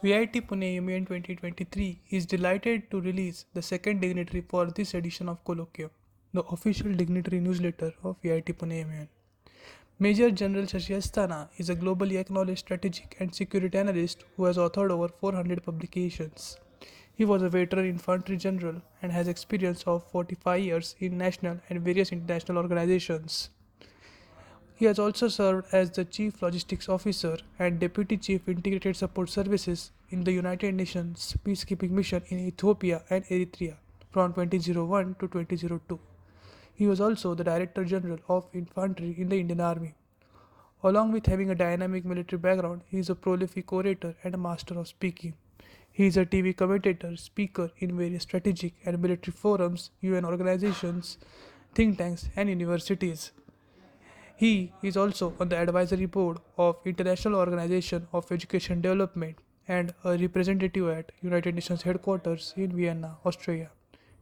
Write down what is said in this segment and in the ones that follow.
VIT Pune MUN 2023 is delighted to release the second dignitary for this edition of Colloquium, the official dignitary newsletter of VIT Pune MUN. Major General Shashi Asthana is a globally acknowledged strategic and security analyst who has authored over 400 publications. He was a Veteran Infantry General and has experience of 45 years in national and various international organizations. He has also served as the Chief Logistics Officer and Deputy Chief Integrated Support Services in the United Nations Peacekeeping Mission in Ethiopia and Eritrea from 2001 to 2002. He was also the Director General of Infantry in the Indian Army. Along with having a dynamic military background, he is a prolific orator and a master of speaking. He is a TV commentator, speaker in various strategic and military forums, UN organizations, think tanks, and universities. He is also on the advisory board of International Organization of Education Development and a representative at United Nations headquarters in Vienna, Austria.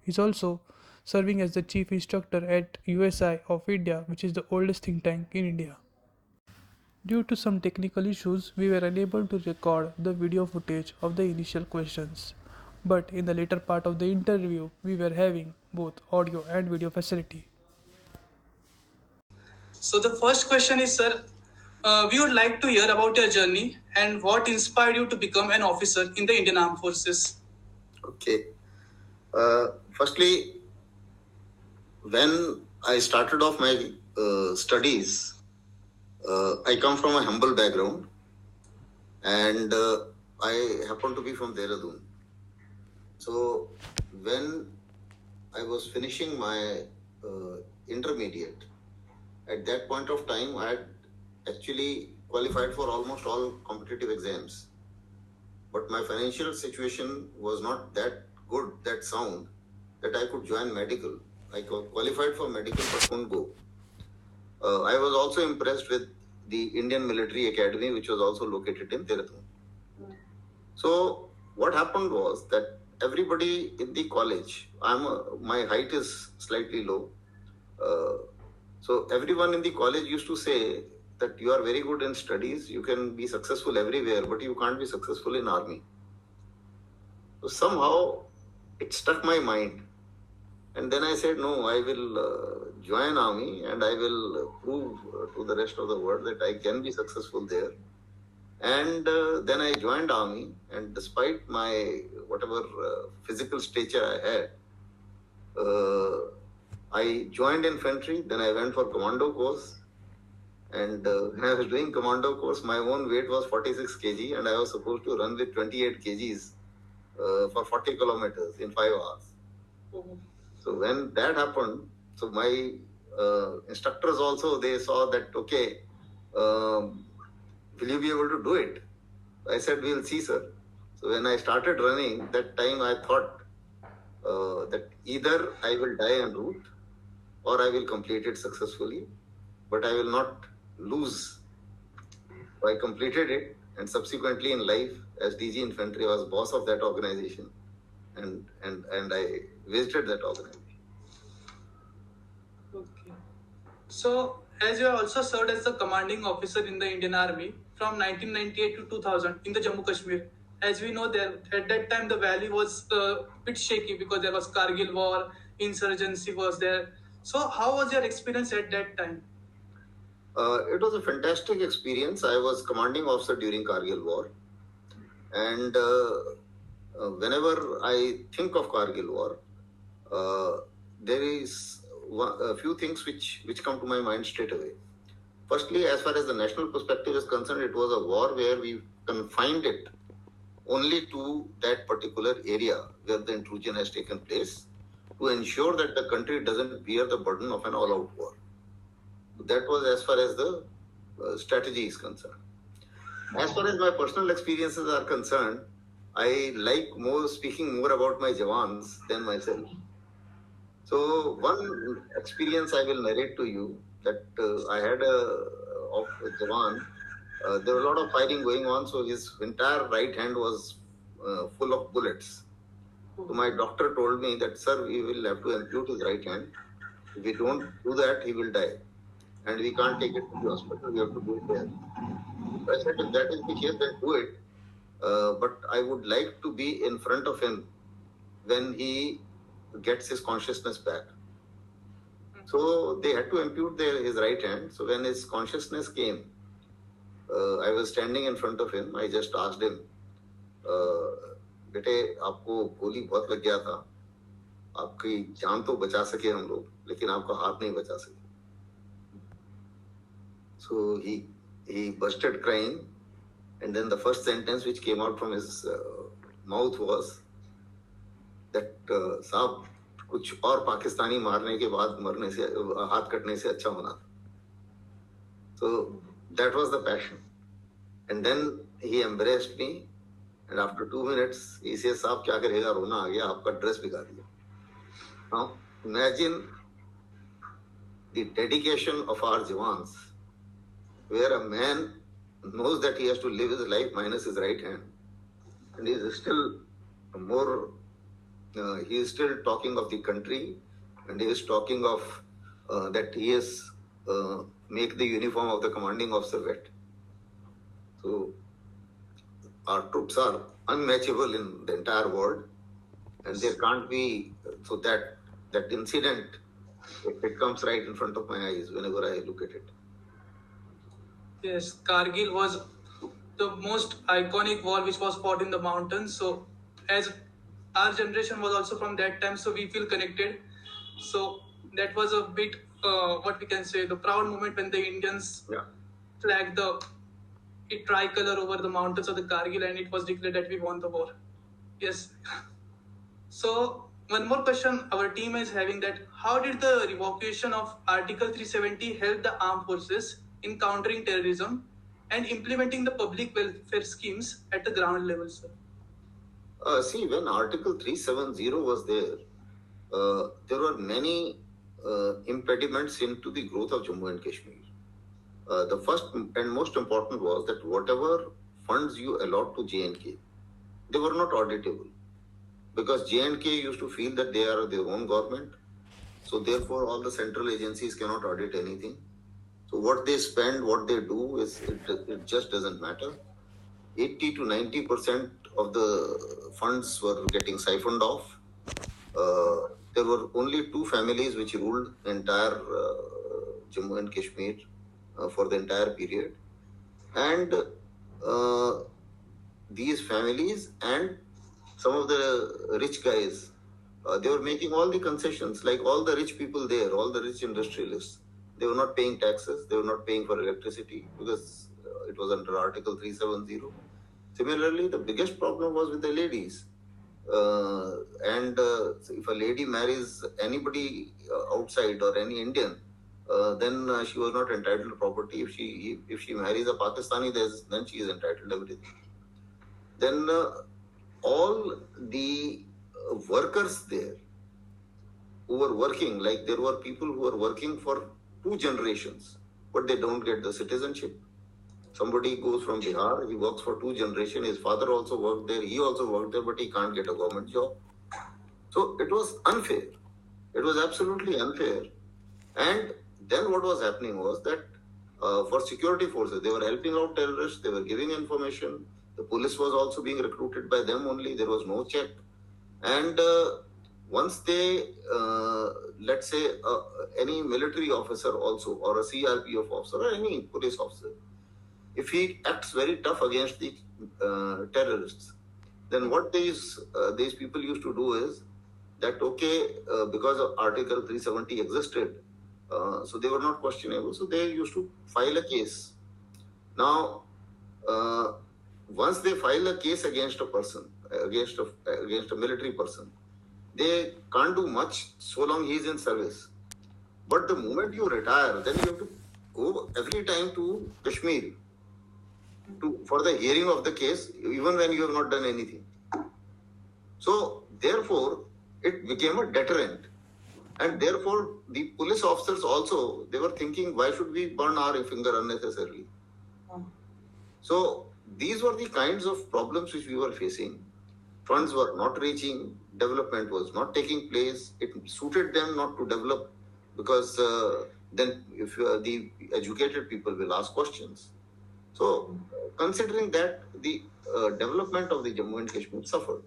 He is also serving as the chief instructor at USI of India, which is the oldest think tank in India. Due to some technical issues, we were unable to record the video footage of the initial questions. But in the later part of the interview, we were having both audio and video facility. So the first question is, sir, we would like to hear about your journey and what inspired you to become an officer in the Indian Armed Forces. Okay. Firstly, when I started off my studies, I come from a humble background and I happen to be from Dehradun. So when I was finishing my intermediate, at that point of time, I had actually qualified for almost all competitive exams. But my financial situation was not that good, that sound, that I could join medical. I qualified for medical but couldn't go. I was also impressed with the Indian Military Academy, which was also located in Dehradun. So what happened was that everybody in the college, my height is slightly low. So everyone in the college used to say that you are very good in studies, you can be successful everywhere, but you can't be successful in army. So somehow it struck my mind. And then I said, no, I will join army and I will prove to the rest of the world that I can be successful there. And then I joined army, and despite my whatever physical stature I had, I joined infantry, then I went for commando course. And when I was doing commando course, my own weight was 46 kg and I was supposed to run with 28 kgs for 40 kilometers in 5 hours. Mm-hmm. So when that happened, so my instructors also, they saw that, okay, will you be able to do it? I said, we'll see, sir. So when I started running, that time I thought that either I will die en route or I will complete it successfully, but I will not lose. So I completed it, and subsequently in life, as DG Infantry, I was boss of that organization, and I visited that organization. Okay. So, as you have also served as the commanding officer in the Indian Army from 1998 to 2000 in the Jammu Kashmir. As we know, there at that time the valley was a bit shaky because there was Kargil war, insurgency was there. So, how was your experience at that time? It was a fantastic experience. I was commanding officer during Kargil war, and whenever I think of Kargil war, there is a few things which come to my mind straight away. Firstly, as far as the national perspective is concerned, it was a war where we confined it only to that particular area where the intrusion has taken place, to ensure that the country doesn't bear the burden of an all-out war. That was as far as the strategy is concerned. As far as my personal experiences are concerned, I like speaking more about my Jawans than myself. So one experience I will narrate to you, that I had of Jawan. There was a lot of fighting going on, so his entire right hand was full of bullets. So my doctor told me that, sir, we will have to ampute his right hand. If we don't do that, he will die. And we can't take it to the hospital, we have to do it there. So I said, if that is the case, then do it. but I would like to be in front of him when he gets his consciousness back. So they had to ampute his right hand. So when his consciousness came, I was standing in front of him. I just asked him, बेटे आपको गोली बहुत लग गया था, आपकी जान तो बचा सके हम लोग, लेकिन आपका हाथ नहीं बचा सके. So he busted crying, and then the first sentence which came out from his mouth was that साहब कुछ और पाकिस्तानी मारने के बाद मरने से हाथ कटने से अच्छा होना था. So that was the passion. And then he embraced me, and after 2 minutes he says, साहब क्या करेगा, रोना आ गया, आपका ड्रेस बिगा दिया. Now imagine the dedication of our Jawans, where a man knows that he has to live his life minus his right hand, and he is still more. He is still talking of the country, and he is talking of that he is make the uniform of the commanding officer VET. So our troops are unmatchable in the entire world, and there can't be. So that incident, it comes right in front of my eyes whenever I look at it. Yes, Kargil was the most iconic war which was fought in the mountains. So, as our generation was also from that time, so we feel connected. So that was a bit, what we can say, the proud moment when the Indians flagged the tricolor over the mountains of the Kargil, and it was declared that we won the war. Yes. So one more question our team is having, that how did the revocation of Article 370 help the armed forces in countering terrorism and implementing the public welfare schemes at the ground level, sir? See, when Article 370 was there were many impediments into the growth of Jammu and Kashmir. The first and most important was that whatever funds you allot to J&K, they were not auditable, because J&K used to feel that they are their own government. So therefore, all the central agencies cannot audit anything. So what they spend, what they do, it just doesn't matter. 80 to 90% of the funds were getting siphoned off. There were only 2 families which ruled the entire Jammu and Kashmir for the entire period. And these families and some of the rich guys, they were making all the concessions, like all the rich people there, all the rich industrialists. They were not paying taxes, they were not paying for electricity, because it was under Article 370. Similarly, the biggest problem was with the ladies. If a lady marries anybody outside or any Indian, then she was not entitled to property. If she marries a Pakistani, then she is entitled to everything. Then all the workers there who were working, like there were people who were working for 2 generations, but they don't get the citizenship. Somebody goes from Bihar, he works for 2 generations, his father also worked there, he also worked there, but he can't get a government job. So it was unfair. It was absolutely unfair. And then what was happening was that for security forces, they were helping out terrorists, they were giving information, the police was also being recruited by them only, there was no check. And once they, let's say, any military officer also, or a CRPF officer, or any police officer, if he acts very tough against the terrorists, then what these people used to do is that, because of Article 370 existed, so they were not questionable, so they used to file a case. Now, once they file a case against a person, against a military person, they can't do much so long he is in service. But the moment you retire, then you have to go every time to Kashmir for the hearing of the case, even when you have not done anything. So therefore, it became a deterrent. And therefore, the police officers also, they were thinking, why should we burn our finger unnecessarily? So these were the kinds of problems which we were facing. Funds were not reaching, development was not taking place. It suited them not to develop, because then if the educated people will ask questions. So, considering that, the development of the Jammu and Kashmir suffered.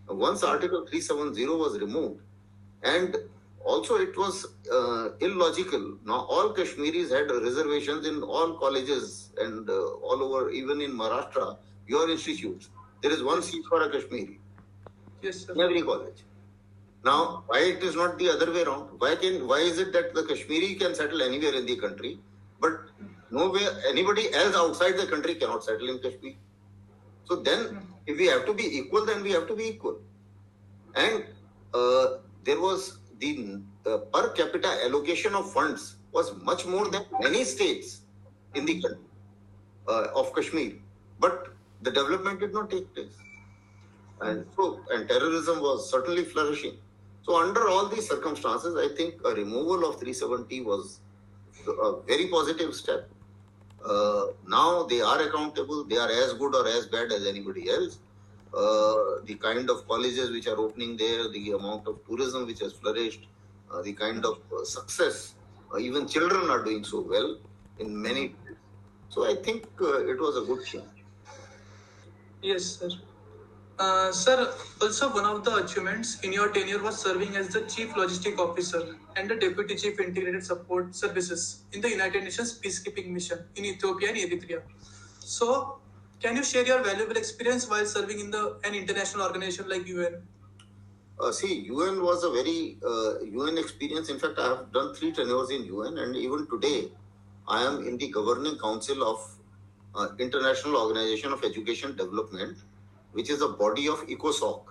Once Article 370 was removed, and also it was illogical. Now, all Kashmiris had reservations in all colleges and all over, even in Maharashtra, your institutes. There is one seat for a Kashmiri. Yes, sir. In every college. Now, why it is not the other way around? Why is it that the Kashmiri can settle anywhere in the country, but nowhere anybody else outside the country cannot settle in Kashmir? So then, if we have to be equal, then we have to be equal. And there was the per capita allocation of funds was much more than many states in the country of Kashmir, but the development did not take place. And terrorism was certainly flourishing. So under all these circumstances, I think a removal of 370 was a very positive step. Now they are accountable. They are as good or as bad as anybody else. The kind of colleges which are opening there, the amount of tourism which has flourished, the kind of success, even children are doing so well in many. So I think it was a good change. Yes, sir. Sir, also one of the achievements in your tenure was serving as the Chief Logistic Officer and the Deputy Chief Integrated Support Services in the United Nations Peacekeeping Mission in Ethiopia and Eritrea. So, can you share your valuable experience while serving in an international organization like UN? See, UN was a very UN experience. In fact, I have done 3 tenures in UN, and even today, I am in the governing council of International Organization of Education Development, which is a body of ECOSOC,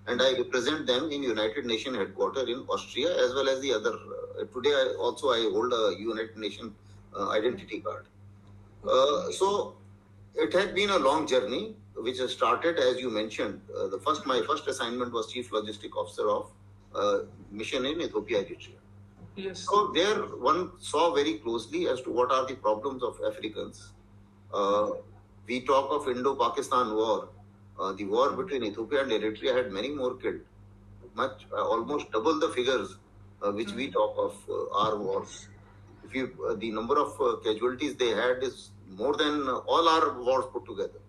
and I represent them in United Nations headquarters in Austria, as well as the other. Today, I hold a United Nations identity card. So it had been a long journey, which has started, as you mentioned. My first assignment was Chief Logistic Officer of mission in Ethiopia and Eritrea. Yes. So there one saw very closely as to what are the problems of Africans. We talk of Indo-Pakistan war. The war between Ethiopia and Eritrea had many more killed, almost double the figures which we talk of our wars. If you the number of casualties they had is more than all our wars put together.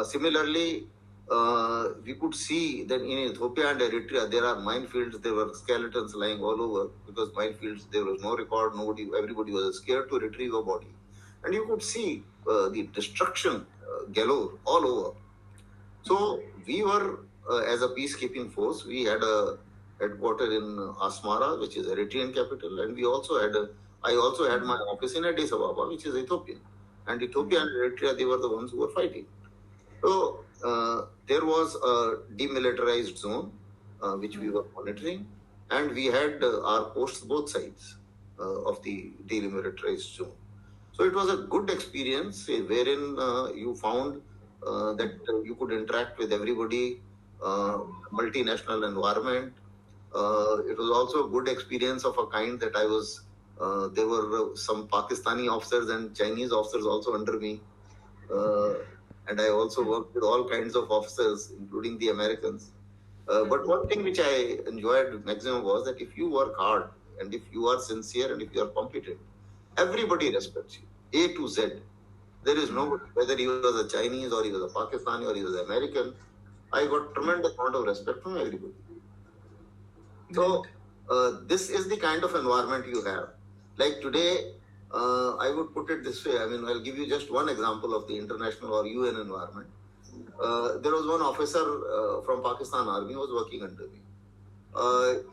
Similarly, we could see that in Ethiopia and Eritrea there are minefields. There were skeletons lying all over because minefields. There was no record. Everybody was scared to retrieve a body, and you could see the destruction galore all over. So we were, as a peacekeeping force, we had a headquarters in Asmara, which is Eritrean capital, and I also had my office in Addis Ababa, which is Ethiopian. And Ethiopia and Eritrea, they were the ones who were fighting. So there was a demilitarized zone, which we were monitoring, and we had our posts both sides of the demilitarized zone. So it was a good experience wherein you found that you could interact with everybody, multinational environment. It was also a good experience of a kind that I was, there were some Pakistani officers and Chinese officers also under me. And I also worked with all kinds of officers, including the Americans. But one thing which I enjoyed maximum was that if you work hard and if you are sincere and if you are competent, everybody respects you, A to Z. There is nobody, whether he was a Chinese or he was a Pakistani or he was American, I got tremendous amount of respect from everybody. So this is the kind of environment you have. Like today, I would put it this way. I mean, I'll give you just one example of the international or UN environment. There was one officer from Pakistan Army who was working under me.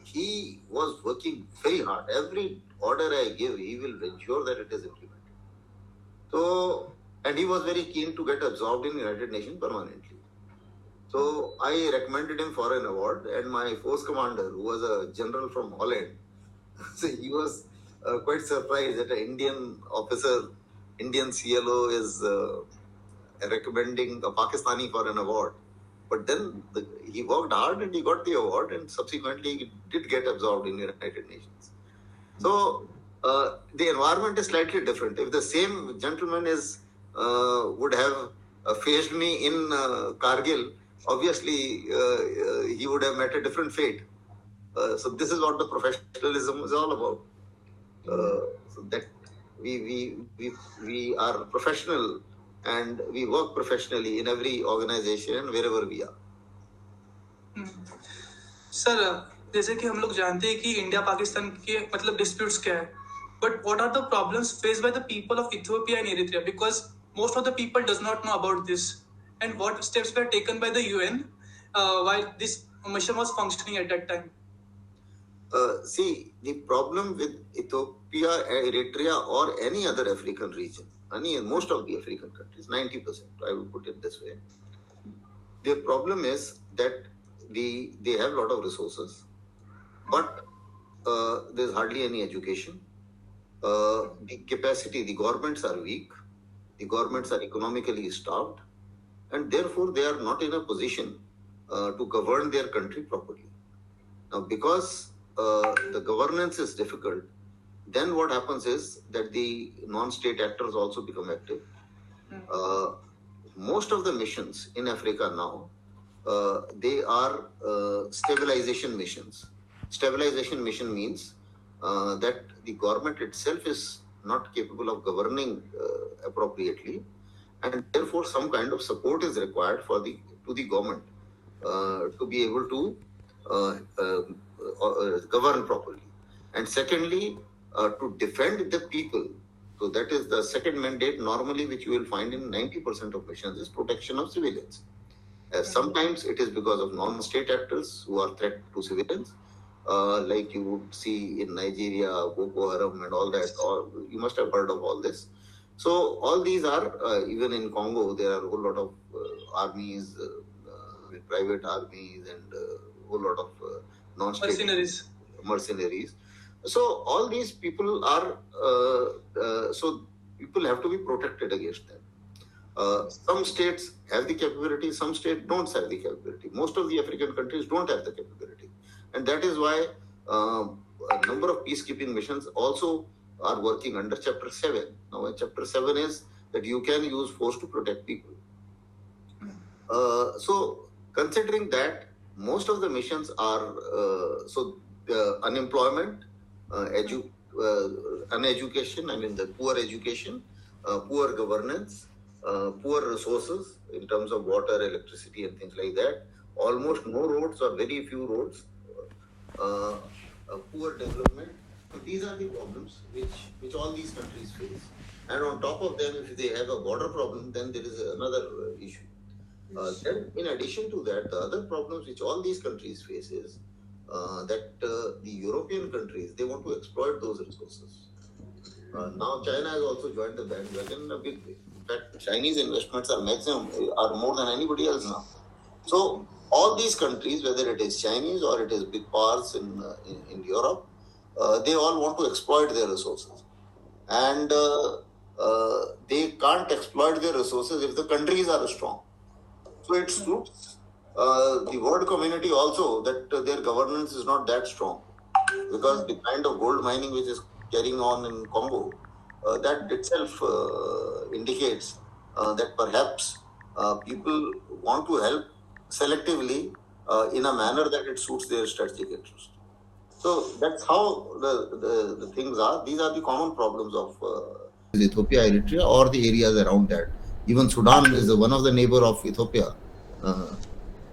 He was working very hard. Every order I give, he will ensure that it is implemented. So, and he was very keen to get absorbed in United Nations permanently. So I recommended him for an award, and my force commander, who was a general from Holland, so he was quite surprised that an Indian officer, Indian CLO is recommending a Pakistani for an award. But then he worked hard and he got the award, and subsequently he did get absorbed in the United Nations. So the environment is slightly different. If the same gentleman would have faced me in Kargil, obviously he would have met a different fate. So this is what the professionalism is all about. So that we are professional and we work professionally in every organization and wherever we are. Sir जैसे कि हम लोग जानते हैं कि India Pakistan के मतलब disputes क्या है, but what are the problems faced by the people of Ethiopia and Eritrea, because most of the people does not know about this, and what steps were taken by the UN while this mission was functioning at that time. See, the problem with Ethiopia, Eritrea, or any other African region, most of the African countries, 90%, I would put it this way, their problem is that they have a lot of resources, but there's hardly any education. The capacity, the governments are weak, the governments are economically starved, and therefore they are not in a position to govern their country properly. Now, because the governance is difficult, then what happens is that the non-state actors also become active. Most of the missions in Africa now, they are stabilization missions. Stabilization mission means that the government itself is not capable of governing appropriately, and therefore some kind of support is required to the government to be able to govern properly. And secondly, to defend the people. So that is the second mandate normally, which you will find in 90% of missions, is protection of civilians. Sometimes it is because of non-state actors who are threat to civilians, like you would see in Nigeria, Boko Haram and all that, or you must have heard of all this. So all these are, even in Congo, there are a whole lot of armies, private armies, and a whole lot of non-state mercenaries. So all these people are, so people have to be protected against them. Some states have the capability, some states don't have the capability. Most of the African countries don't have the capability. And that is why a number of peacekeeping missions also are working under Chapter 7. Now, Chapter 7 is that you can use force to protect people. So, considering that, most of the missions are, unemployment, uneducation, the poor education, poor governance, poor resources in terms of water, electricity, and things like that. Almost no roads or very few roads. Poor development. These are the problems which all these countries face. And on top of them, if they have a border problem, then there is another issue. Then, in addition to that, the other problems which all these countries face is that the European countries, they want to exploit those resources. Now, China has also joined the bandwagon in a big way. In fact, Chinese investments are more than anybody else now. So, all these countries, whether it is Chinese or it is big powers in Europe, they all want to exploit their resources. And they can't exploit their resources if the countries are strong. So it suits the world community also that their governance is not that strong, because the kind of gold mining which is carrying on in Congo, that itself indicates that perhaps people want to help selectively in a manner that it suits their strategic interest. So that's how the things are. These are the common problems of Ethiopia, Eritrea, or the areas around that. Even Sudan is one of the neighbor of Ethiopia,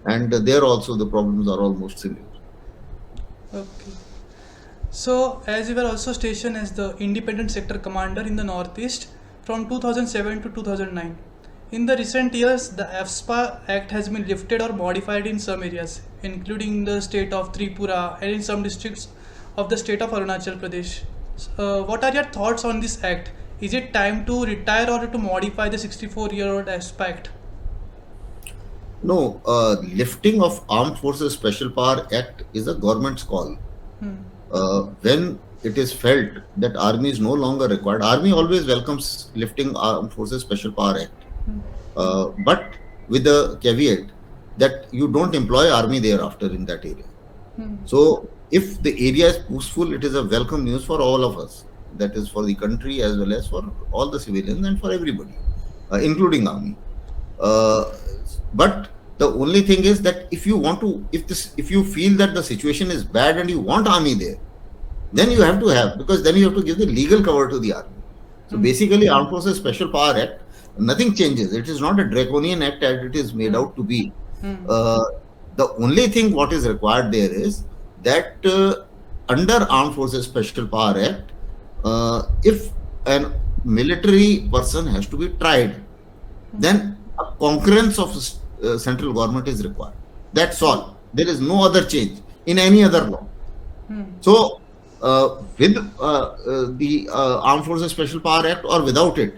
and there also the problems are almost similar. Okay. So, as you were also stationed as the Independent Sector Commander in the Northeast from 2007 to 2009, in the recent years, the AFSPA Act has been lifted or modified in some areas, including the state of Tripura and in some districts of the state of Arunachal Pradesh. What are your thoughts on this act? Is it time to retire or to modify the 64-year-old AFSPA Act? No, lifting of Armed Forces Special Power Act is a government's call. When it is felt that army is no longer required, army always welcomes lifting Armed Forces Special Power Act. But with the caveat that you don't employ army thereafter in that area. So if the area is peaceful, it is a welcome news for all of us. That is for the country as well as for all the civilians and for everybody, including army. But the only thing is that if you feel that the situation is bad and you want army there, then you have to have, because then you have to give the legal cover to the army. So basically, Armed Forces Special Power Act, nothing changes. It is not a draconian act as it is made out to be. Uh, the only thing what is required there is that under Armed Forces Special Power Act, if an military person has to be tried, then a concurrence of central government is required. That's all. There is no other change in any other law. So, with the Armed Forces Special Power Act or without it,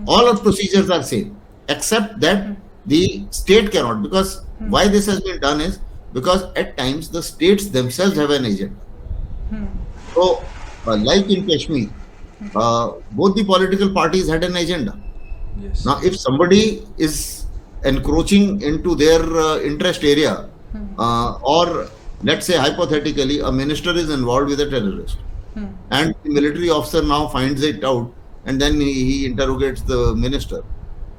all of procedures are same, except that the state cannot. Because why this has been done is because at times the states themselves have an agenda. So, like in Kashmir, both the political parties had an agenda. Yes. Now, if somebody is encroaching into their interest area, or let's say hypothetically, a minister is involved with a terrorist, and the military officer now finds it out, and then he interrogates the minister.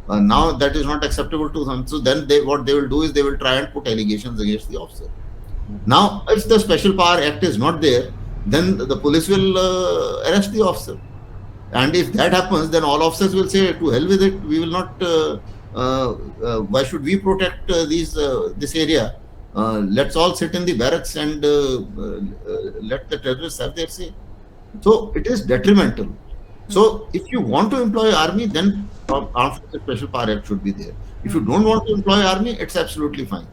Now that is not acceptable to them. So then what they will do is they will try and put allegations against the officer. Now, if the Special Power Act is not there, then the police will arrest the officer. And if that happens, then all officers will say, to hell with it, we will not, why should we protect this area? Let's all sit in the barracks and let the terrorists have their say. So it is detrimental. So if you want to employ army, then Armed Forces Special Power Act should be there. If you don't want to employ army, it's absolutely fine.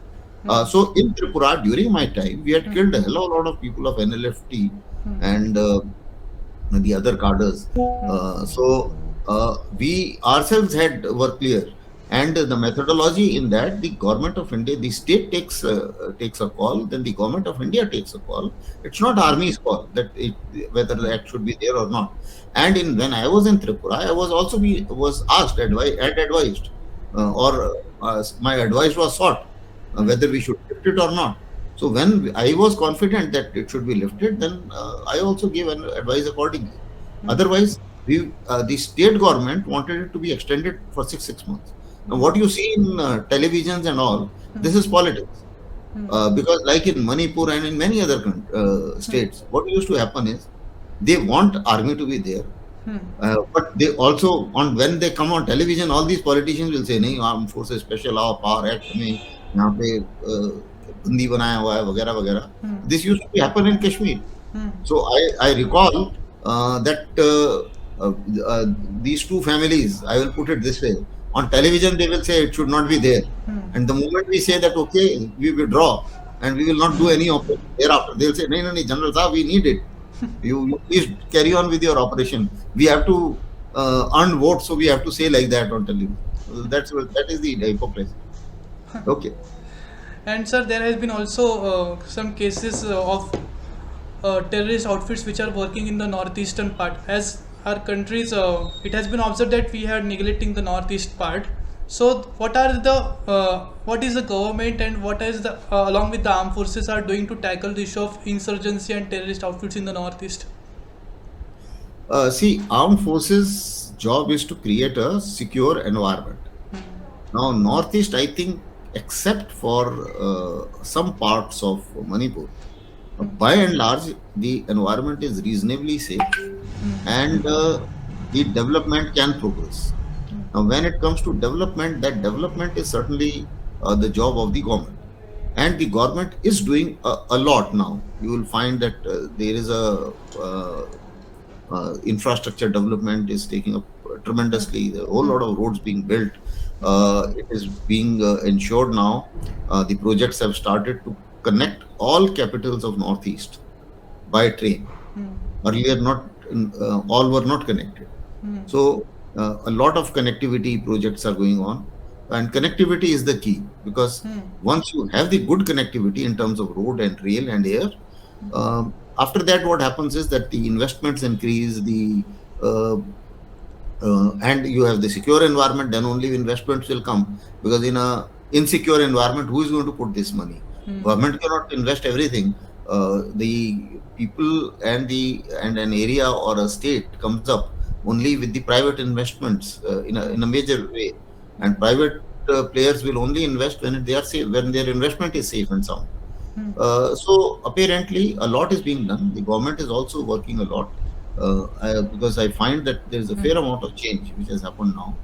So in Tripura, during my time, we had killed a hell of a lot of people of NLFT and the other cadres. We ourselves were clear, and the methodology in that the government of India, the state takes a call, then the government of India takes a call. It's not army's call that whether the act should be there or not. And when I was in Tripura, I was also was asked, advised, or my advice was sought whether we should lift it or not. So when I was confident that it should be lifted, then I also gave an advice accordingly. Otherwise, the state government wanted it to be extended for six months. Now, what you see in televisions and all, this is politics. Because like in Manipur and in many other states, what used to happen is they want army to be there. But they also want, when they come on television, all these politicians will say, "Nahi, Armed Forces Special Law Power Act में यहाँ पे बंदी बनाया हुआ है वगैरह वगैरह." This used to happen in Kashmir. So I recall that these two families, I will put it this way, on television they will say it should not be there, and the moment we say that okay, we withdraw and we will not do any operation thereafter, they'll say, "No, no, no, General Saab, we need it. You please carry on with your operation. We have to earn votes, so we have to say like that on television." That is the hypocrisy. Okay. And sir, there has been also some cases of terrorist outfits which are working in the northeastern part. As our countries, it has been observed that we are neglecting the northeast part. So, what is the government and what is the along with the armed forces are doing to tackle the issue of insurgency and terrorist outfits in the northeast? See, armed forces' job is to create a secure environment. Now, northeast, I think, except for some parts of Manipur, by and large, the environment is reasonably safe, and the development can progress. Now, when it comes to development, that development is certainly the job of the government, and the government is doing a lot now. You will find that there is infrastructure development is taking up tremendously. A whole lot of roads being built. It is being ensured now. The projects have started to connect all capitals of Northeast by train. Earlier, all were not connected. So a lot of connectivity projects are going on, and connectivity is the key, because once you have the good connectivity in terms of road and rail and air, after that what happens is that the investments increase, and you have the secure environment, then only investments will come, because in a insecure environment, who is going to put this money? Government cannot invest everything. The people and an area or a state comes up only with the private investments in a major way, and private players will only invest when they are safe, when their investment is safe and sound. So apparently a lot is being done. The government is also working a lot. because I find that there is a fair amount of change which has happened now.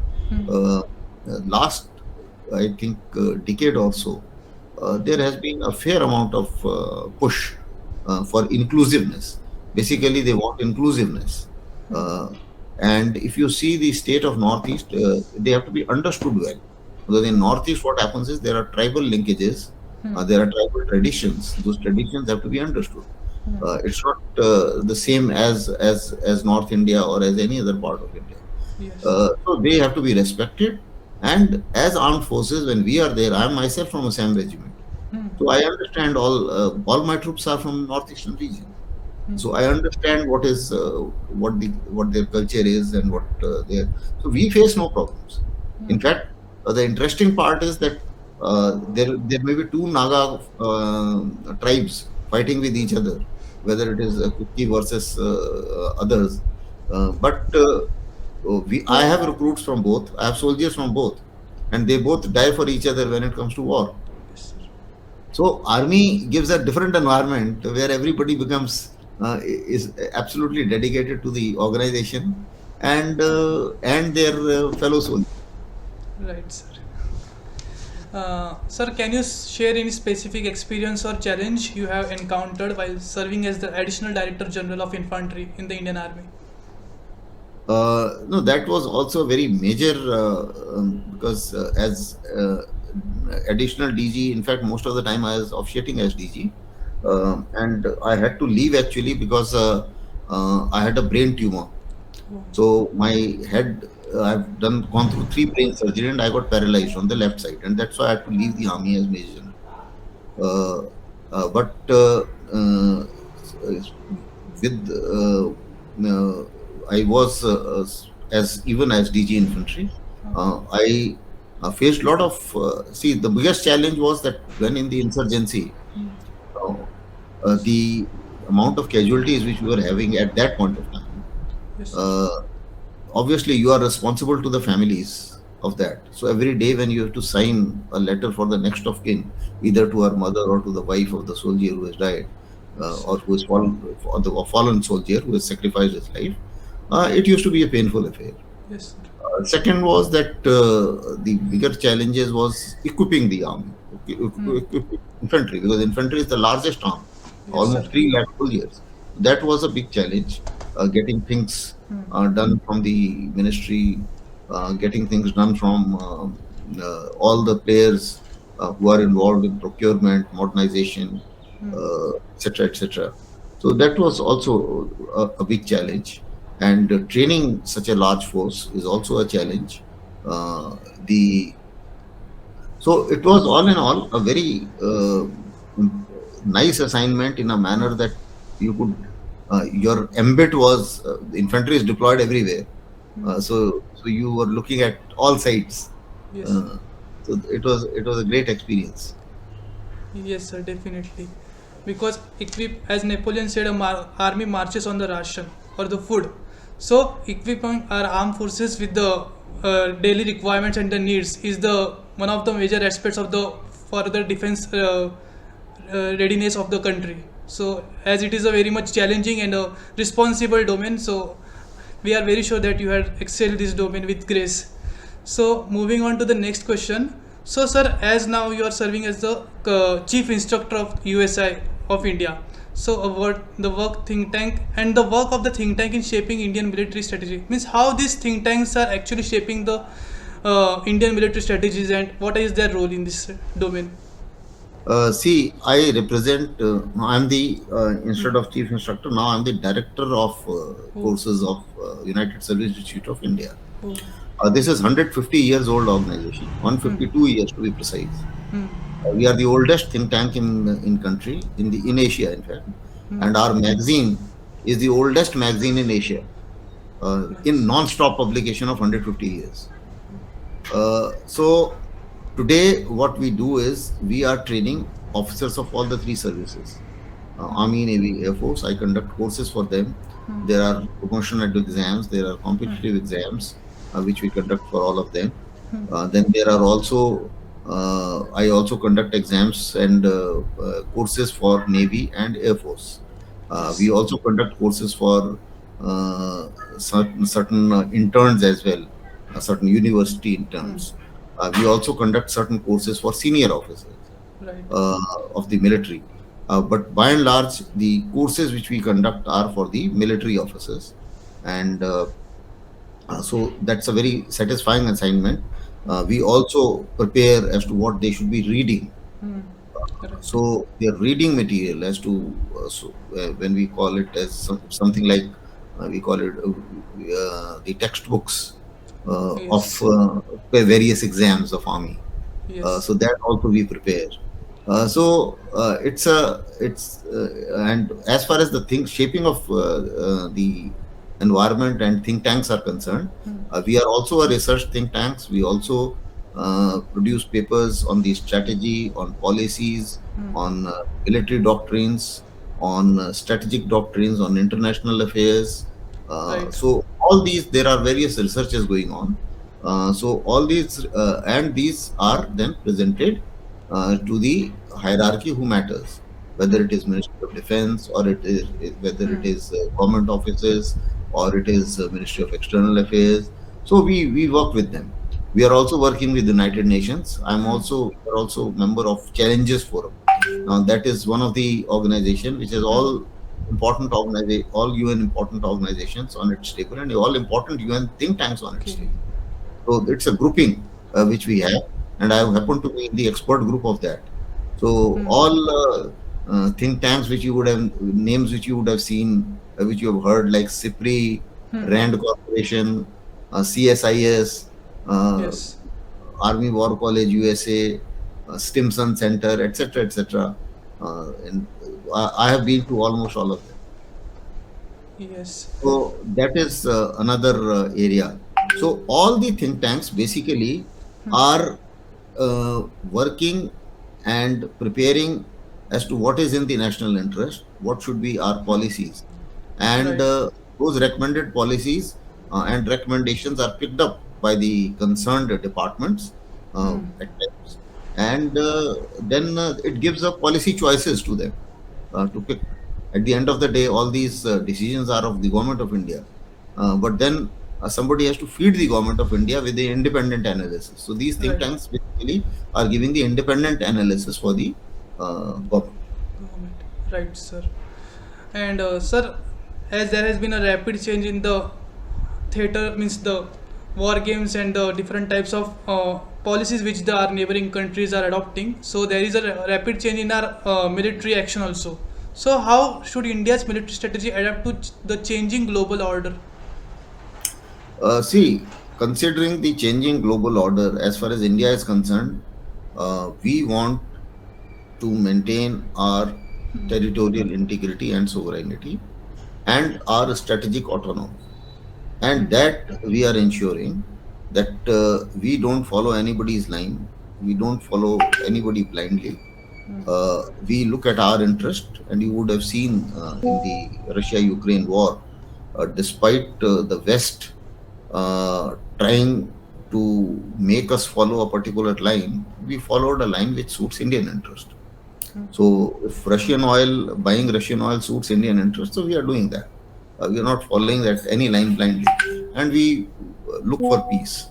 Last, I think, decade or so, there has been a fair amount of push for inclusiveness. Basically, they want inclusiveness. Uh, and if you see the state of Northeast, they have to be understood well. Because in Northeast, what happens is there are tribal linkages, there are tribal traditions. Those traditions have to be understood. It's not the same as North India or as any other part of India. Yes. So they have to be respected. And as armed forces, when we are there, I am myself from a SAM regiment. So I understand all my troops are from northeastern region. So I understand what their culture is and what their. So we face no problems. In fact, the interesting part is that there may be two Naga tribes fighting with each other, whether it is Kuki versus others. But I have recruits from both. I have soldiers from both, and they both die for each other when it comes to war. Yes, sir. So army gives a different environment where everybody becomes is absolutely dedicated to the organization and their fellow soldiers. Right, sir. Sir, can you share any specific experience or challenge you have encountered while serving as the Additional Director General of Infantry in the Indian Army? No, that was also very major because as additional DG, in fact, most of the time I was officiating as DG, and I had to leave actually because I had a brain tumor. So my head, I've gone through 3 brain surgery and I got paralyzed on the left side, and that's why I had to leave the army as Major General. But with I was as even as DG Infantry, I faced a lot of. See, the biggest challenge was that when in the insurgency, uh, the amount of casualties which we were having at that point of time. Yes. Obviously you are responsible to the families of that. So every day when you have to sign a letter for the next of kin, either to our mother or to the wife of the soldier who has died, or who has fallen, or the fallen soldier who has sacrificed his life, it used to be a painful affair. Yes, sir. Second was that the bigger challenges was equipping the army, equipping infantry, because infantry is the largest arm, Yes, almost sir. 3 lakh soldiers. That was a big challenge, getting things done from the ministry, getting things done from all the players who are involved in procurement, modernization, etc., etc. So that was also a big challenge, and training such a large force is also a challenge. The So it was all in all a very nice assignment in a manner that you could. Your ambit was infantry is deployed everywhere, so you were looking at all sides. Yes, sir. Uh, so it was a great experience. Yes, sir, definitely. Because equip, as Napoleon said, army marches on the ration or the food. So equipping our armed forces with the daily requirements and the needs is the one of the major aspects of the further defense readiness of the country. So as it is a very much challenging and a responsible domain, so we are very sure that you had excelled this domain with grace. So moving on to the next question. So sir, as now you are serving as the chief instructor of USI of India. So what the work think tank and the work of the think tank in shaping Indian military strategy means how these think tanks are actually shaping the Indian military strategies and what is their role in this domain. See, I represent. I'm the instead of chief instructor now. I'm the director of Oh, courses of United Service Institute of India. oh, This is 150 years old organization, 152 years to be precise. hmm, We are the oldest think tank in country in Asia, in fact, and our magazine is the oldest magazine in Asia, in nice. non-stop publication of 150 years. So today, what we do is we are training officers of all the 3 services, Army, Navy, Air Force. I conduct courses for them. There are promotional exams, there are competitive exams, which we conduct for all of them. Then there are also, I also conduct exams and courses for Navy and Air Force. We Yes. also conduct courses for uh, certain interns as well, certain university Hmm. interns. We also conduct certain courses for senior officers Right. uh, of the military. But by and large, the courses which we conduct are for the military officers, and so that's a very satisfying assignment. We also prepare as to what they should be reading. Hmm. Right. So their reading material as to when we call it as something like we call it the textbooks of Yes. various exams of army. Yes. So that also we prepare. And as far as the thing shaping of the environment and think tanks are concerned, Hmm. we are also a research think tanks. We also produce papers on the strategy, on policies, Hmm. on military doctrines, on strategic doctrines, on international affairs. Right. So all these, there are various researches going on. So all these and these are then presented to the hierarchy who matters, whether Hmm. it is Ministry of Defense or it is whether it Hmm. is government offices or it is Ministry of External Affairs. So we work with them. We are also working with the United Nations. Hmm. We are also member of Challenges Forum. Now that is one of the organization which is Hmm. all UN important organizations on its table and all important UN think tanks on its Okay. table. So it's a grouping Hmm. which we have, and I happen to be in the expert group of that. So Hmm. all think tanks which you would have names which you would have seen, which you have heard, like CIPRI, Hmm. Rand Corporation, CSIS, uh, Yes. Army War College USA, Stimson Center, etc., etc. And I have been to almost all of them. Yes. So that is another area. So all the think tanks basically are working and preparing as to what is in the national interest, what should be our policies, and Right. those recommended policies and recommendations are picked up by the concerned departments Hmm. at times, and then it gives up policy choices to them to pick. At the end of the day, all these decisions are of the government of India, but then somebody has to feed the government of India with the independent analysis. So these think Right. tanks basically are giving the independent analysis for the government. Government. Right, sir. And sir, as there has been a rapid change in the theater, means the war games and the different types of policies which the our neighboring countries are adopting, so there is a rapid change in our military action also. So how should India's military strategy adapt to the changing global order? See, considering the changing global order, as far as India is concerned, we want to maintain our territorial integrity and sovereignty and our strategic autonomy. And that we are ensuring that we don't follow anybody's line, we don't follow anybody blindly. We look at our interest, and you would have seen in the Russia-Ukraine war, despite the West trying to make us follow a particular line, we followed a line which suits Indian interest. So if buying Russian oil suits Indian interest, so we are doing that. We are not following that any line blindly, and we look for peace.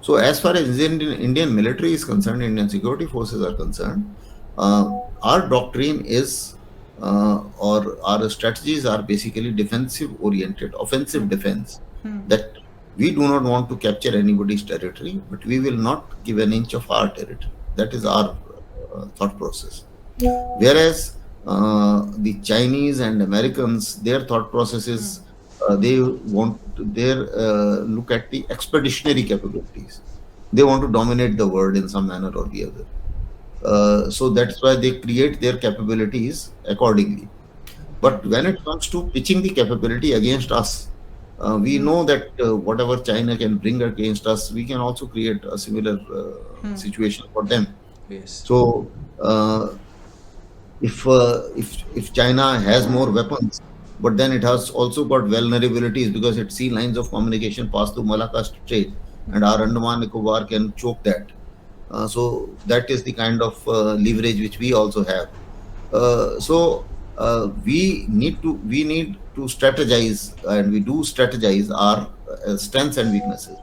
So as far as Indian military is concerned, Indian security forces are concerned, our doctrine is or our strategies are basically defensive oriented, offensive defense. That we do not want to capture anybody's territory, but we will not give an inch of our territory. That is our thought process. Whereas the Chinese and Americans, their thought process is they want their look at the expeditionary capabilities. They want to dominate the world in some manner or the other. So that's why they create their capabilities accordingly. But when it comes to pitching the capability against us, we know that whatever China can bring against us, we can also create a similar situation for them. Yes. So if China has more weapons, but then it has also got vulnerabilities because its sea lines of communication pass through Malacca Strait, and our Andaman Nicobar can choke that. So that is the kind of leverage which we also have. So we need to strategize, and we do strategize our strengths and weaknesses.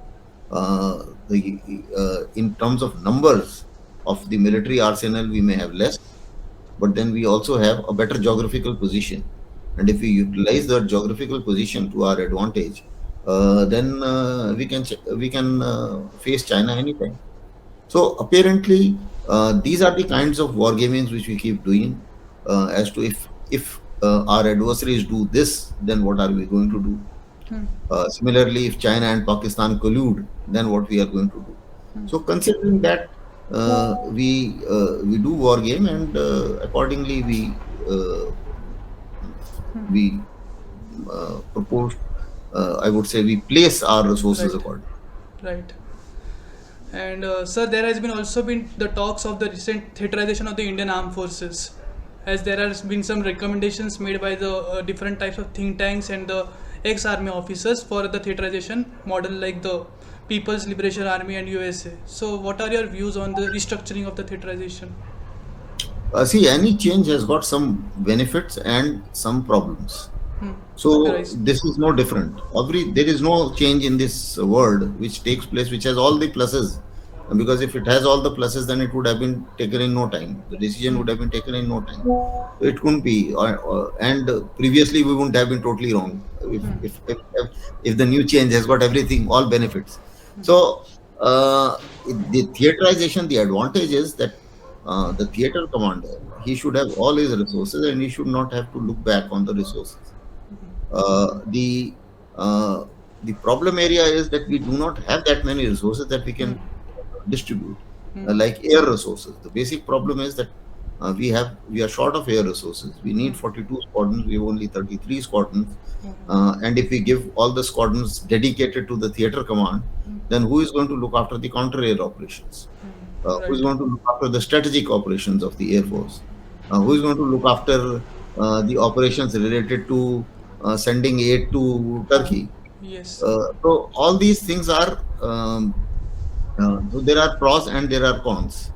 In terms of numbers of the military arsenal, we may have less, but then we also have a better geographical position. And if we utilize the geographical position to our advantage, then we can face China anytime. So apparently, these are the kinds of wargamings which we keep doing, as to if our adversaries do this, then what are we going to do? Similarly, if China and Pakistan collude, then what we are going to do? So considering that, we do war game, and accordingly we propose. I would say we place our resources Right. accordingly. Right. And sir, there has been also been the talks of the recent theaterization of the Indian Armed Forces, as there has been some recommendations made by the different types of think tanks and the ex-army officers for the theaterization model, like the People's Liberation Army and USA. So, what are your views on the restructuring of the theaterization? See, any change has got some benefits and some problems. So Right. this is no different. There is no change in this world which takes place which has all the pluses. And because if it has all the pluses, then it would have been taken in no time. The decision would have been taken in no time. So it couldn't be. And previously we wouldn't have been totally wrong if the new change has got everything, all benefits. So the theaterization, the advantage is that the theater commander, he should have all his resources, and he should not have to look back on the resources. Uh, the uh, the problem area is that we do not have that many resources that we can distribute, like air resources. The basic problem is that we are short of air resources. We need 42 squadrons. We have only 33 squadrons, and if we give all the squadrons dedicated to the theater command, then who is going to look after the counter air operations? Who is Right. going to look after the strategic operations of the air force? Who is going to look after the operations related to sending aid to Turkey? Yes. So all these things are, so there are pros and there are cons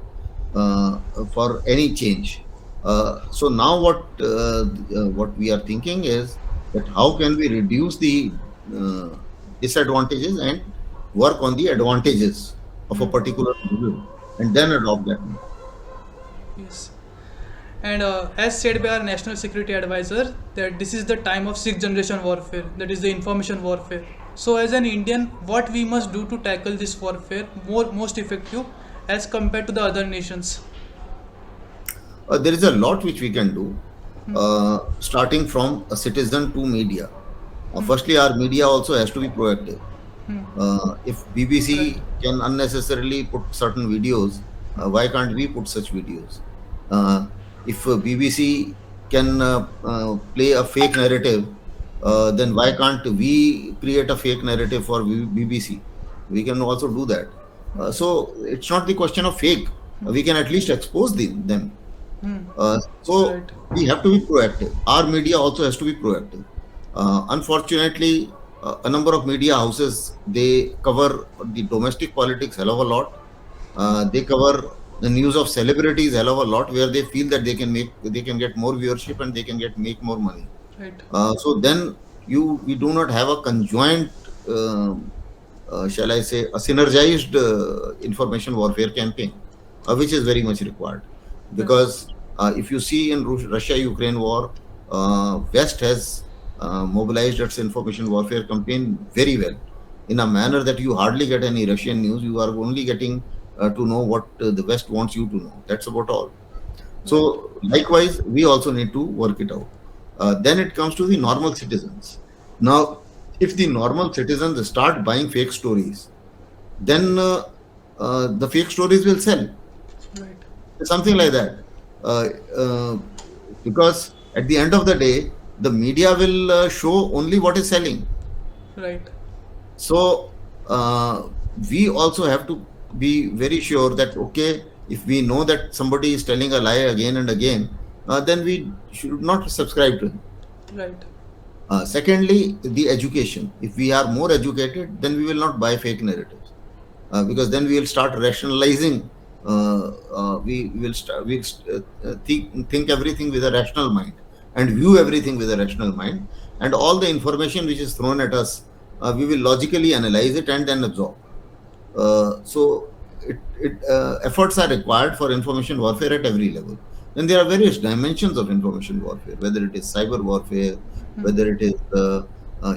for any change. So now what we are thinking is that how can we reduce the uh, disadvantages and work on the advantages of a particular model, and then adopt that model. Yes. And as said by our national security advisor, that this is the time of sixth generation warfare, that is the information warfare. So, as an Indian, what we must do to tackle this warfare most effective as compared to the other nations? There is a lot which we can do, starting from a citizen to media. Firstly, our media also has to be proactive. If Right. BBC can unnecessarily put certain videos, why can't we put such videos? If BBC can play a fake narrative, then why can't we create a fake narrative for BBC? We can also do that. So it's not the question of fake. We can at least expose them. So Right. we have to be proactive. Our media also has to be proactive. Unfortunately, a number of media houses, they cover the domestic politics hell of a lot. They cover the news of celebrities hell of a lot, where they feel that they can get more viewership and they can make more money. Right. So then we do not have a conjoint, shall I say, a synergized information warfare campaign, which is very much required. Right. Because if you see in Russia-Ukraine war, West has mobilized its information warfare campaign very well, in a manner that you hardly get any Russian news. You are only getting to know what the West wants you to know. That's about all. Right. So likewise, we also need to work it out. Then it comes to the normal citizens. Now, if the normal citizens start buying fake stories, then the fake stories will sell, Right. something like that. Uh, uh, because at the end of the day, the media will show only what is selling. Right. So we also have to be very sure that, okay, if we know that somebody is telling a lie again and again, then we should not subscribe to him. Right. Secondly, the education. If we are more educated, then we will not buy fake narratives, because then we will start rationalizing. We will think everything with a rational mind, and view everything with a rational mind. And all the information which is thrown at us, we will logically analyze it and then absorb. So efforts are required for information warfare at every level. Then there are various dimensions of information warfare, whether it is cyber warfare, whether it is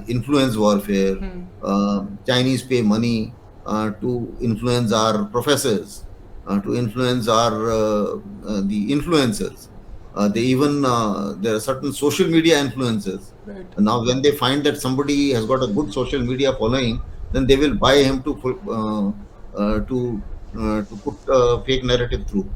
influence warfare. Chinese pay money to influence our professors, to influence our the influencers. They even there are certain social media influencers. Right. Now, when they find that somebody has got a good social media following, then they will buy him to put fake narrative through.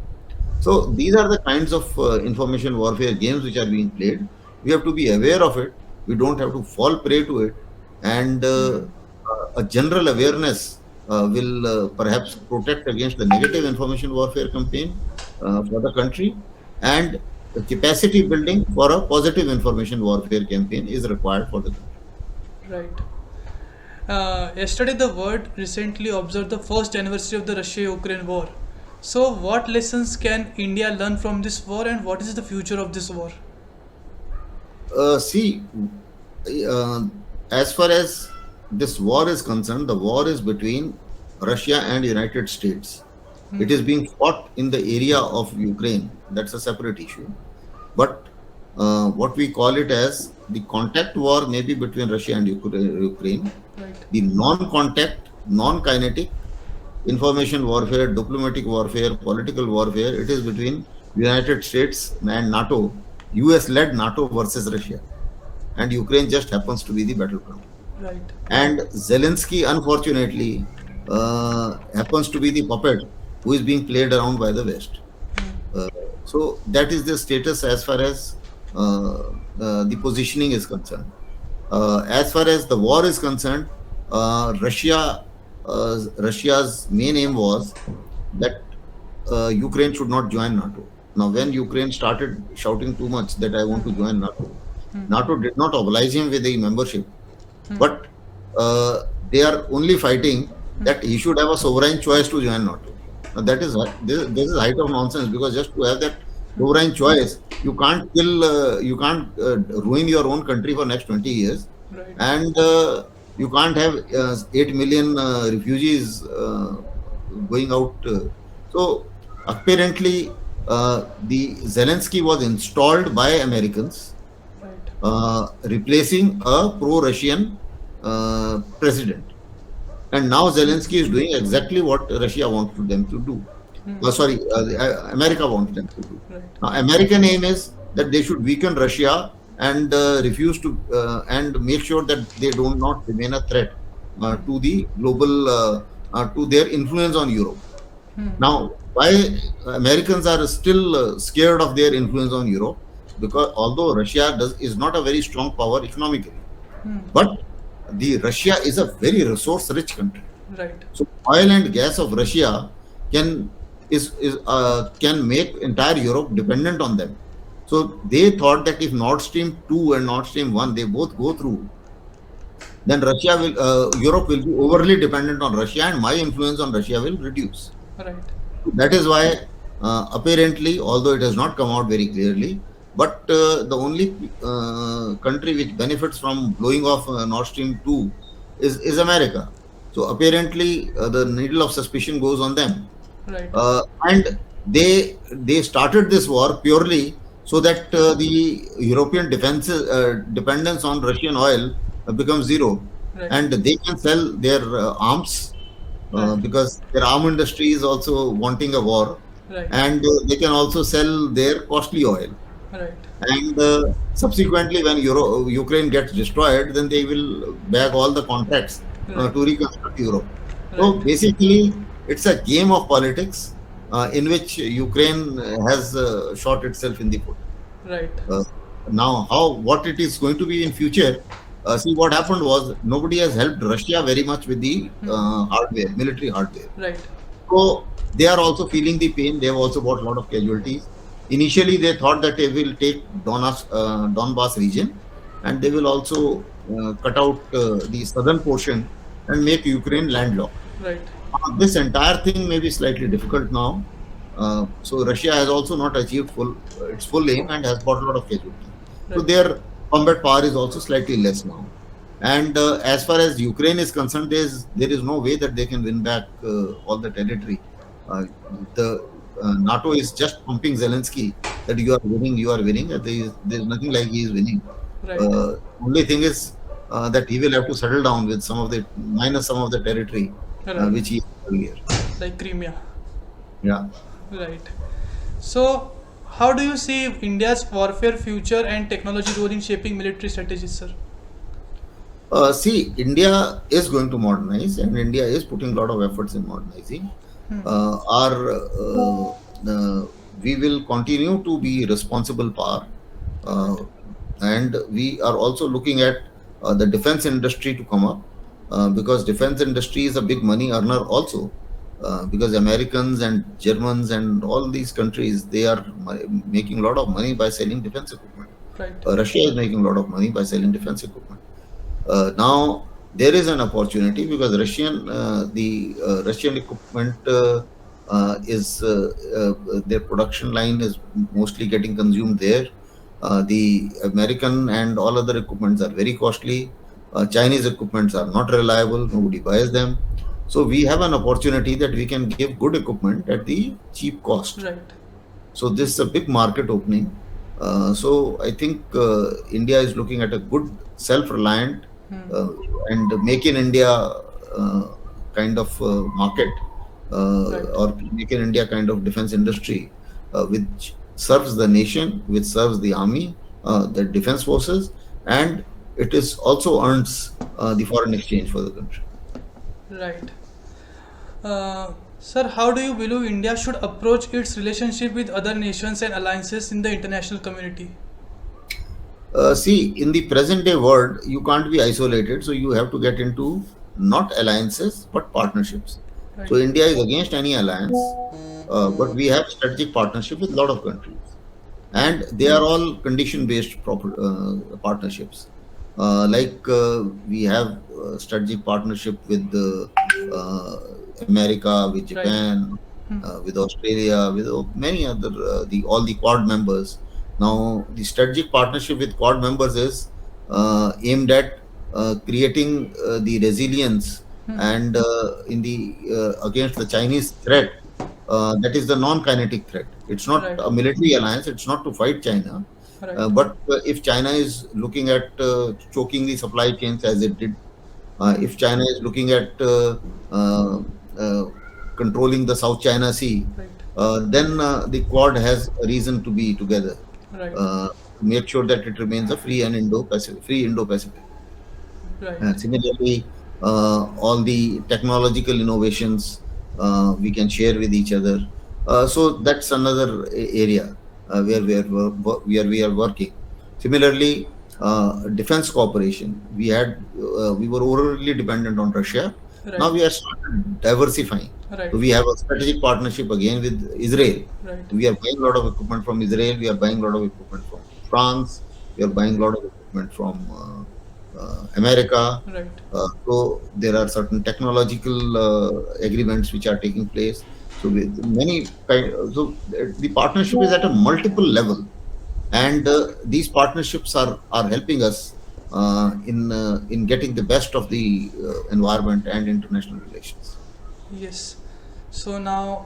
So these are the kinds of information warfare games which are being played. We have to be aware of it. We don't have to fall prey to it, and a general awareness will perhaps protect against the negative information warfare campaign for the country, and the capacity building for a positive information warfare campaign is required for the country. Right. Yesterday, the world recently observed the first anniversary of the Russia-Ukraine war. So, what lessons can India learn from this war, and what is the future of this war? See, uh, as far as this war is concerned, the war is between Russia and United States. It is being fought in the area of Ukraine. That's a separate issue. But what we call it as the contact war may be between Russia and Ukraine. Right. The non-contact, non-kinetic information warfare, diplomatic warfare, political warfare, it is between United States and NATO, US-led NATO versus Russia. And Ukraine just happens to be the battleground. Right. And Zelensky, unfortunately, happens to be the puppet who is being played around by the West. So that is the status as far as the positioning is concerned. As far as the war is concerned, Russia's main aim was that Ukraine should not join NATO. Now, when Ukraine started shouting too much that I want to join NATO, NATO did not oblige him with the membership, but they are only fighting that he should have a sovereign choice to join NATO. Now, that is this is height of nonsense, because just to have that sovereign choice, you can't ruin your own country for next 20 years, Right. and you can't have 8 million refugees going out. So apparently, the Zelensky was installed by Americans, Right. replacing a pro-Russian president. And now Zelensky is doing exactly what Russia wants them to do. America wants them to do. Right. Now, American aim is that they should weaken Russia and refuse to and make sure that they do not remain a threat to the global to their influence on Europe. Now, why Americans are still scared of their influence on Europe? Because although Russia is not a very strong power economically, but the Russia is a very resource-rich country. Right. So oil and gas of Russia can can make entire Europe dependent on them. So they thought that if Nord Stream 2 and Nord Stream 1 they both go through, then Europe will be overly dependent on Russia, and my influence on Russia will reduce. Right. That is why apparently, although it has not come out very clearly, but the only country which benefits from blowing off Nord Stream 2 is America. So apparently, the needle of suspicion goes on them. Right. And they started this war purely so that the European dependence on Russian oil becomes zero, Right. and they can sell their arms because their arm industry is also wanting a war, Right. and they can also sell their costly oil. Right. And subsequently, when Ukraine gets destroyed, then they will bag all the contracts to reconstruct Europe. So Right. basically, it's a game of politics in which Ukraine has shot itself in the foot. Right. Now, what it is going to be in future? See, what happened was nobody has helped Russia very much with the hardware, military hardware. Right. So they are also feeling the pain. They have also bought a lot of casualties. Initially, they thought that they will take Donbass region, and they will also cut out the southern portion and make Ukraine landlocked. Right. This entire thing may be slightly difficult now. So Russia has also not achieved its full aim and has bought a lot of casualties. So Right. their combat power is also slightly less now. And as far as Ukraine is concerned, there is no way that they can win back all the territory. The NATO is just pumping Zelensky that you are winning. There is nothing like he is winning. Right. Only thing is that he will have to settle down with minus some of the territory Right. which he had earlier. Like Crimea. Yeah. Right. So, how do you see India's warfare future and technology role in shaping military strategies, sir? See, India is going to modernize, and India is putting a lot of efforts in modernizing. Our We will continue to be responsible power, uh, Right. and we are also looking at the defense industry to come up, because defense industry is a big money earner also. Because Americans and Germans and all these countries, they are making a lot of money by selling defense equipment. Right. Russia is making a lot of money by selling defense equipment. Now there is an opportunity because the Russian equipment is their production line is mostly getting consumed there. The American and all other equipments are very costly. Chinese equipments are not reliable. Nobody buys them. So we have an opportunity that we can give good equipment at the cheap cost. Right. So this is a big market opening. So I think India is looking at a good self-reliant uh, and make in India kind of market, Right. or make in India kind of defense industry, which serves the nation, which serves the army, the defense forces, and it is also earns the foreign exchange for the country. Right. Sir, how do you believe India should approach its relationship with other nations and alliances in the international community? See, in the present day world, you can't be isolated, so you have to get into not alliances but partnerships. Right. So India is against any alliance, but we have strategic partnership with a lot of countries, and they are all condition-based partnerships. We have strategic partnership with uh, America, with Right. Japan, with Australia, with many other the all the Quad members. Now, the strategic partnership with Quad members is aimed at creating the resilience and in the against the Chinese threat. That is the non-kinetic threat. It's not Right. a military alliance. It's not to fight China. Right. But if China is looking at choking the supply chains as it did, if China is looking at uh, uh, controlling the South China Sea, Right. then the Quad has a reason to be together, Right. to make sure that it remains a free Indo-Pacific. Right. Similarly, all the technological innovations we can share with each other. So that's another area where we are working. Similarly, defense cooperation. We were overly dependent on Russia. Right. Now we are started diversifying. Right. So we have a strategic partnership again with Israel. Right. We are buying a lot of equipment from Israel. We are buying a lot of equipment from France. We are buying a lot of equipment from America. Right. So there are certain technological agreements which are taking place. So with the partnership is at a multiple level, and these partnerships are helping us in getting the best of the environment and international relations. Yes. So now,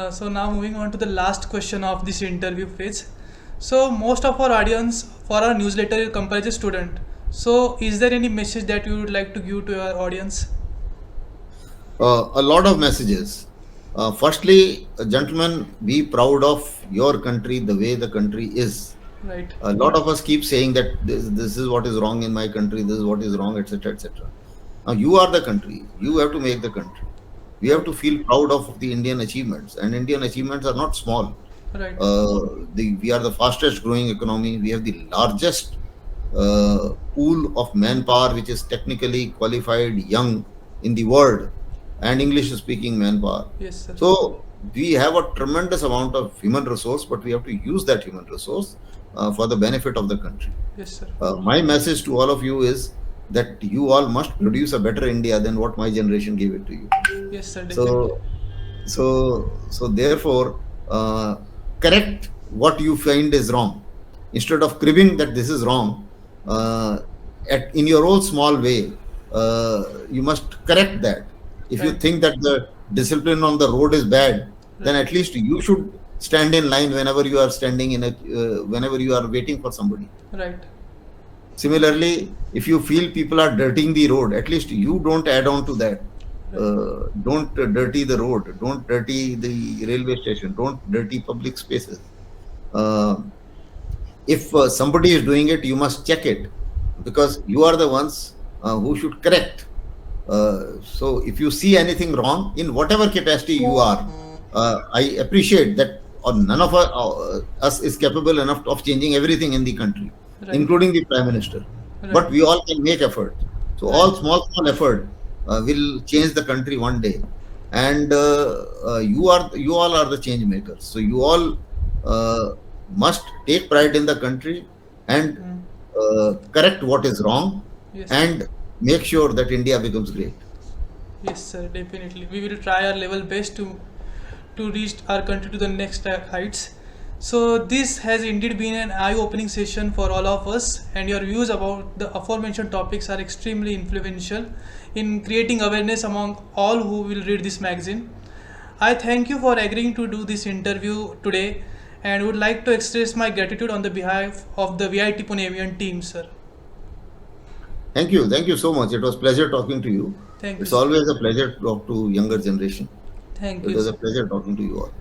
so now moving on to the last question of this interview phase. So most of our audience for our newsletter comprises student. So is there any message that you would like to give to your audience? A lot of messages. Firstly, gentlemen, be proud of your country the way the country is. Right. A lot of us keep saying that this is what is wrong in my country, this is what is wrong, etc., etc. Now you are the country. You have to make the country. We have to feel proud of the Indian achievements, and Indian achievements are not small. Right. We are the fastest growing economy. We have the largest pool of manpower, which is technically qualified, young in the world, and English speaking manpower. Yes, sir. So we have a tremendous amount of human resource, but we have to use that human resource for the benefit of the country. Yes, sir. My message to all of you is that you all must produce a better India than what my generation gave it to you. Yes, sir. Definitely. So therefore, correct what you find is wrong. instead of cribbing that this is wrong, in your own small way, you must correct that. If you Right. think that the discipline on the road is bad, then Right. at least you should stand in line whenever you are standing whenever you are waiting for somebody. Right. Similarly, if you feel people are dirtying the road, at least you don't add on to that. Right. Don't dirty the road, don't dirty the railway station, don't dirty public spaces. Uh, if somebody is doing it, you must check it, because you are the ones who should correct. So if you see anything wrong in whatever capacity you are, I appreciate that none of us is capable enough of changing everything in the country, Right. including the Prime Minister. Right. But we all can make efforts. So all Right. small effort will change the country one day. And you all are the change makers. So you all must take pride in the country and Mm. correct what is wrong, Yes. and make sure that India becomes great. Yes, sir. Definitely, we will try our level best to reach our country to the next heights. So this has indeed been an eye-opening session for all of us, and your views about the aforementioned topics are extremely influential in creating awareness among all who will read this magazine. I thank you for agreeing to do this interview today, and would like to express my gratitude on the behalf of the VIT Pune MUN team, sir. Thank you so much. It was pleasure talking to you. Thank you, It's sir. always a pleasure to talk to younger generation. Thank It you, was a sir. pleasure talking to you all.